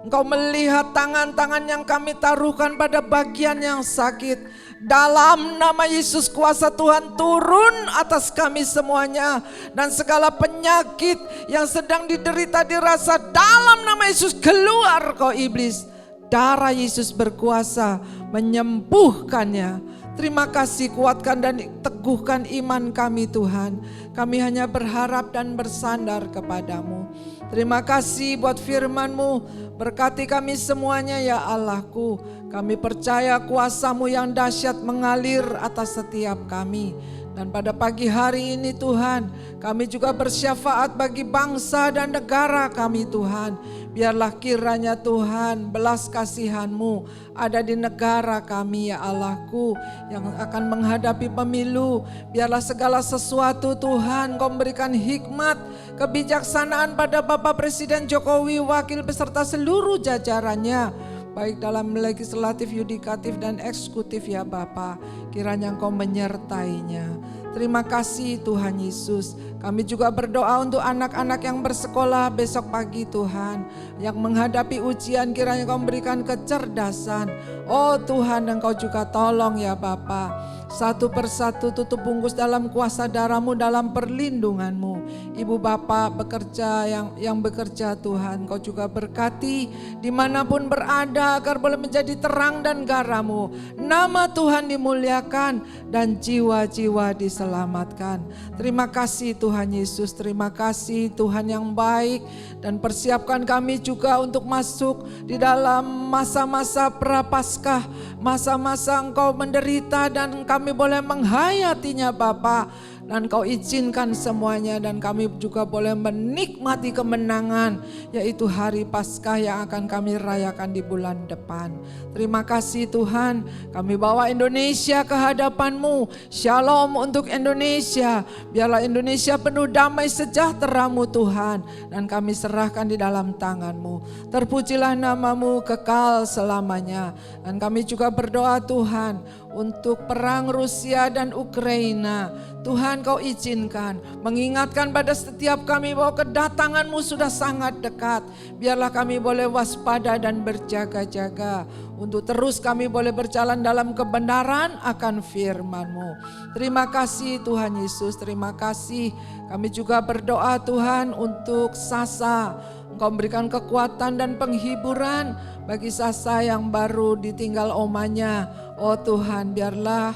Engkau melihat tangan-tangan yang kami taruhkan pada bagian yang sakit. Dalam nama Yesus, kuasa Tuhan turun atas kami semuanya. Dan segala penyakit yang sedang diderita dirasa, dalam nama Yesus keluar kau iblis. Darah Yesus berkuasa menyembuhkannya. Terima kasih, kuatkan dan teguhkan iman kami Tuhan. Kami hanya berharap dan bersandar kepadamu. Terima kasih buat firman-Mu. Berkati kami semuanya ya Allahku. Kami percaya kuasa-Mu yang dahsyat mengalir atas setiap kami. Dan pada pagi hari ini Tuhan, kami juga bersyafaat bagi bangsa dan negara kami Tuhan. Biarlah kiranya Tuhan belas kasihan-Mu ada di negara kami ya Allahku yang akan menghadapi pemilu. Biarlah segala sesuatu Tuhan Kau memberikan hikmat, kebijaksanaan pada Bapak Presiden Jokowi, wakil beserta seluruh jajarannya. Baik dalam legislatif, yudikatif dan eksekutif ya Bapa. Kiranya Engkau menyertainya. Terima kasih Tuhan Yesus. Kami juga berdoa untuk anak-anak yang bersekolah besok pagi Tuhan. Yang menghadapi ujian kiranya Engkau memberikan kecerdasan. Oh Tuhan, Engkau juga tolong ya Bapa. Satu persatu tutup bungkus dalam kuasa darah-Mu, dalam perlindungan-Mu. Ibu Bapak bekerja yang bekerja Tuhan, Kau juga berkati dimanapun berada agar boleh menjadi terang dan garam-Mu. Nama Tuhan dimuliakan dan jiwa-jiwa diselamatkan. Terima kasih Tuhan Yesus, terima kasih Tuhan yang baik. Dan persiapkan kami juga untuk masuk di dalam masa-masa prapaskah, masa-masa Engkau menderita dan kami boleh menghayatinya Bapa. dan Kau izinkan semuanya, dan kami juga boleh menikmati kemenangan, yaitu hari Paskah yang akan kami rayakan di bulan depan. Terima kasih Tuhan, kami bawa Indonesia ke hadapan-Mu. Shalom untuk Indonesia, biarlah Indonesia penuh damai sejahtera-Mu Tuhan, dan kami serahkan di dalam tangan-Mu. Terpujilah nama-Mu kekal selamanya. Dan kami juga berdoa Tuhan untuk perang Rusia dan Ukraina. Tuhan Kau izinkan, mengingatkan pada setiap kami bahwa kedatangan-Mu sudah sangat dekat. Biarlah kami boleh waspada dan berjaga-jaga, untuk terus kami boleh berjalan dalam kebenaran akan firman-Mu. Terima kasih Tuhan Yesus, terima kasih. Kami juga berdoa Tuhan untuk Sasa. Engkau berikan kekuatan dan penghiburan bagi Sasa yang baru ditinggal omanya. Oh Tuhan, biarlah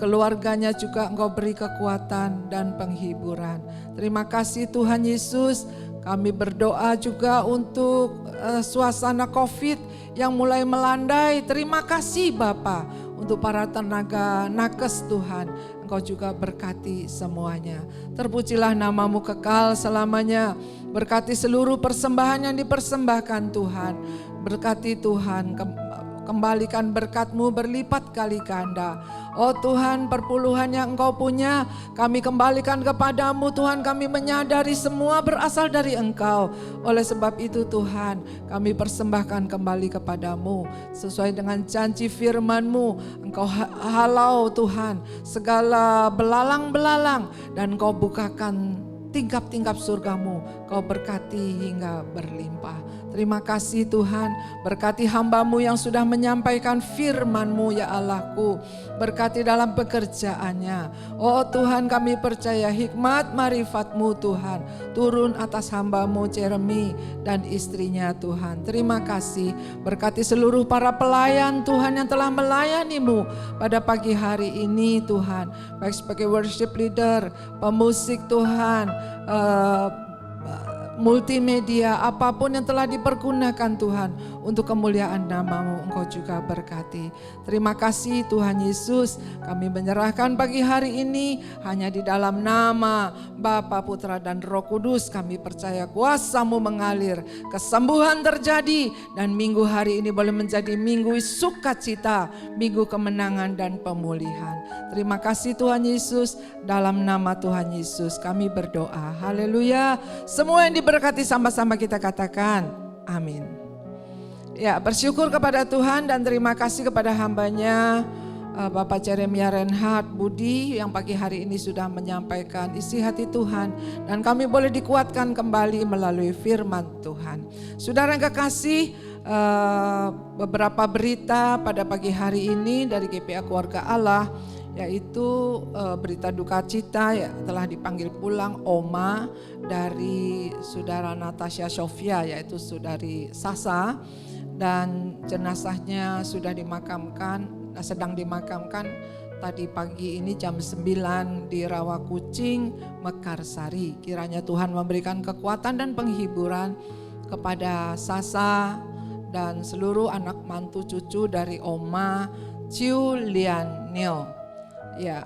keluarganya juga Engkau beri kekuatan dan penghiburan. Terima kasih Tuhan Yesus. Kami berdoa juga untuk suasana COVID yang mulai melandai. Terima kasih Bapa untuk para tenaga nakes Tuhan. Engkau juga berkati semuanya. Terpujilah nama-Mu kekal selamanya. Berkati seluruh persembahan yang dipersembahkan Tuhan. Berkati Tuhan, kembalikan berkat-Mu berlipat kali ganda. Oh Tuhan, perpuluhan yang Engkau punya kami kembalikan kepadamu Tuhan. Kami menyadari semua berasal dari Engkau. Oleh sebab itu Tuhan, kami persembahkan kembali kepadamu sesuai dengan janji firman-Mu. Engkau halau Tuhan segala belalang-belalang, dan Engkau bukakan tingkap-tingkap surga-Mu. Kau berkati hingga berlimpah. Terima kasih Tuhan, berkati hamba-Mu yang sudah menyampaikan firman-Mu ya Allahku. Berkati dalam pekerjaannya. Oh Tuhan, kami percaya hikmat marifat-Mu Tuhan turun atas hamba-Mu Jeremy dan istrinya Tuhan. Terima kasih, berkati seluruh para pelayan Tuhan yang telah melayani-Mu pada pagi hari ini Tuhan. Baik sebagai worship leader, pemusik Tuhan, multimedia, apapun yang telah dipergunakan Tuhan untuk kemuliaan nama-Mu, Engkau juga berkati. Terima kasih Tuhan Yesus, kami menyerahkan pagi hari ini hanya di dalam nama Bapa, Putra dan Roh Kudus. Kami percaya kuasa-Mu mengalir, kesembuhan terjadi, dan minggu hari ini boleh menjadi minggu sukacita, minggu kemenangan dan pemulihan. Terima kasih Tuhan Yesus, dalam nama Tuhan Yesus kami berdoa. Haleluya. Semua yang diberkati sama-sama kita katakan amin. Ya, bersyukur kepada Tuhan dan terima kasih kepada hamba-Nya Bapak Jeremia Reinhard Budi yang pagi hari ini sudah menyampaikan isi hati Tuhan, dan kami boleh dikuatkan kembali melalui firman Tuhan. Saudara yang kekasih, beberapa berita pada pagi hari ini dari GPA Keluarga Allah, yaitu berita duka cita ya, telah dipanggil pulang Oma dari saudara Natasha Sofia, yaitu saudari Sasa, dan jenazahnya sudah dimakamkan, sedang dimakamkan tadi pagi ini jam 9 di Rawakucing, Mekarsari. Kiranya Tuhan memberikan kekuatan dan penghiburan kepada Sasa dan seluruh anak mantu cucu dari Oma Ciu Lian Nil. Ya,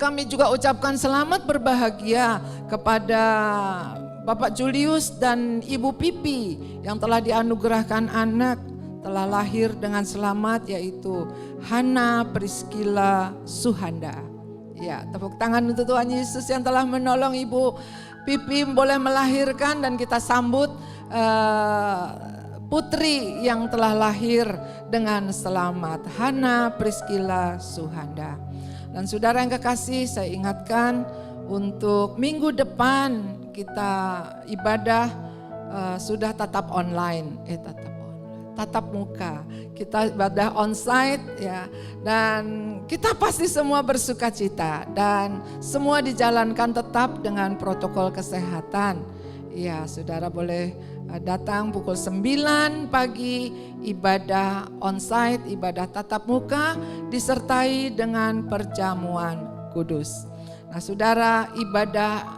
kami juga ucapkan selamat berbahagia kepada Bapak Julius dan Ibu Pipi yang telah dianugerahkan anak, telah lahir dengan selamat, yaitu Hana Priscilla Suhanda. Ya, tepuk tangan untuk Tuhan Yesus yang telah menolong Ibu Pipi boleh melahirkan, dan kita sambut putri yang telah lahir dengan selamat, Hana Priscilla Suhanda. Dan saudara yang kekasih, saya ingatkan untuk minggu depan kita ibadah sudah tatap online, tatap muka. Kita ibadah onsite ya, dan kita pasti semua bersuka cita dan semua dijalankan tetap dengan protokol kesehatan. Ya, saudara boleh datang pukul 9 pagi, ibadah onsite, ibadah tatap muka disertai dengan perjamuan kudus. Nah, saudara, ibadah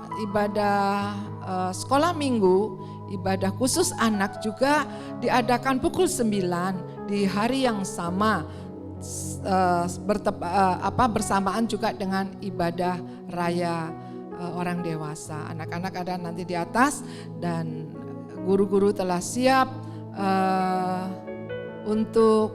sekolah minggu, ibadah khusus anak juga diadakan pukul 9 di hari yang sama, bersamaan juga dengan ibadah raya orang dewasa. Anak-anak ada nanti di atas dan guru-guru telah siap untuk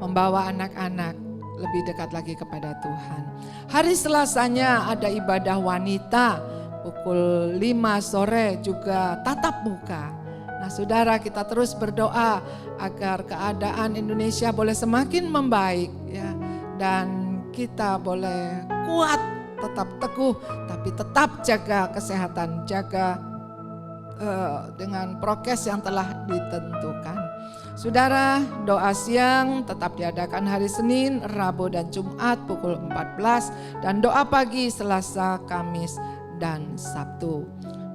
membawa anak-anak lebih dekat lagi kepada Tuhan. Hari Selasanya ada ibadah wanita pukul 5 sore juga tatap muka. Nah saudara, kita terus berdoa agar keadaan Indonesia boleh semakin membaik ya, dan kita boleh kuat, tetap teguh, tapi tetap jaga kesehatan, jaga dengan prokes yang telah ditentukan. Saudara, doa siang tetap diadakan hari Senin, Rabu dan Jumat pukul 14 dan doa pagi Selasa, Kamis dan Sabtu.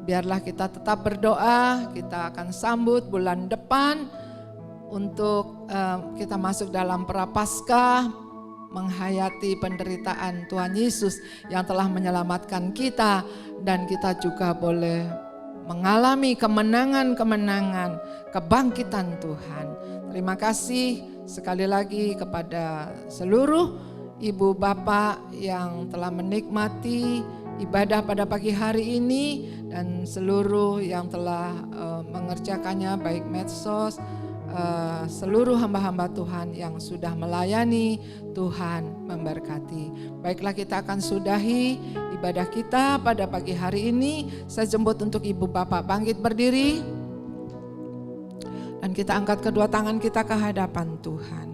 Biarlah kita tetap berdoa, kita akan sambut bulan depan untuk kita masuk dalam Prapaskah, menghayati penderitaan Tuhan Yesus yang telah menyelamatkan kita, dan kita juga boleh mengalami kemenangan-kemenangan, kebangkitan Tuhan. Terima kasih sekali lagi kepada seluruh ibu bapak yang telah menikmati ibadah pada pagi hari ini, dan seluruh yang telah mengerjakannya, baik medsos, seluruh hamba-hamba Tuhan yang sudah melayani. Tuhan memberkati. Baiklah, kita akan sudahi ibadah kita pada pagi hari ini. Saya jemput untuk ibu bapak bangkit berdiri dan kita angkat kedua tangan kita ke hadapan Tuhan.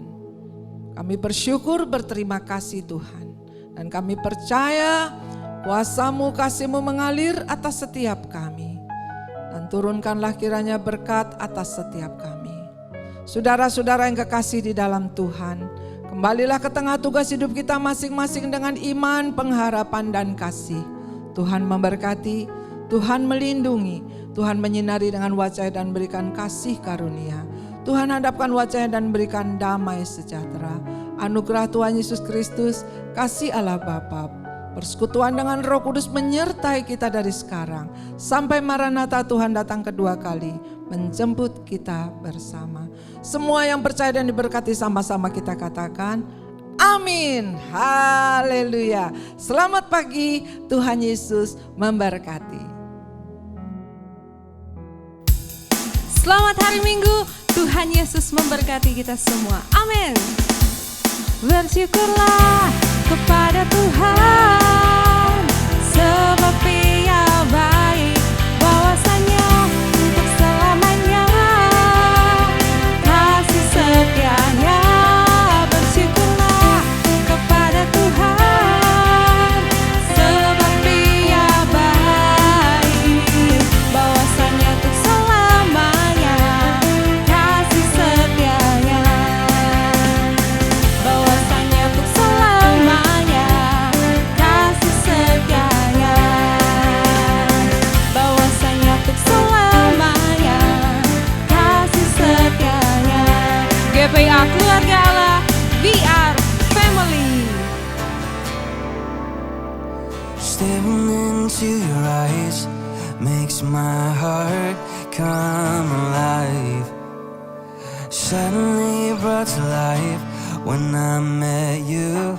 Kami bersyukur, berterima kasih Tuhan, dan kami percaya kuasa-Mu, kasih-Mu mengalir atas setiap kami, dan turunkanlah kiranya berkat atas setiap kami. Saudara-saudara yang kekasih di dalam Tuhan, kembalilah ke tengah tugas hidup kita masing-masing dengan iman, pengharapan dan kasih. Tuhan memberkati, Tuhan melindungi, Tuhan menyinari dengan wajah dan berikan kasih karunia. Tuhan hadapkan wajah dan berikan damai sejahtera. Anugerah Tuhan Yesus Kristus, kasih Allah Bapa, persekutuan dengan Roh Kudus menyertai kita dari sekarang sampai Maranatha Tuhan datang kedua kali menjemput kita bersama. Semua yang percaya dan diberkati sama-sama kita katakan amin. Haleluya. Selamat pagi, Tuhan Yesus memberkati. Selamat hari Minggu, Tuhan Yesus memberkati kita semua. Amin. Bersyukurlah kepada Tuhan, sebab Ia baik, bahwasanya untuk selamanya kasih setianya. Bersyukurlah kepada Tuhan, sebab Ia baik, bahwasanya untuk selamanya kasih setianya. Bahwasanya untuk selamanya kasih setianya. Bahwasanya untuk selamanya kasih setianya. GPA Keluarga Allah, VR Family. Staring into your eyes makes my heart come alive. Suddenly brought to life when I met you.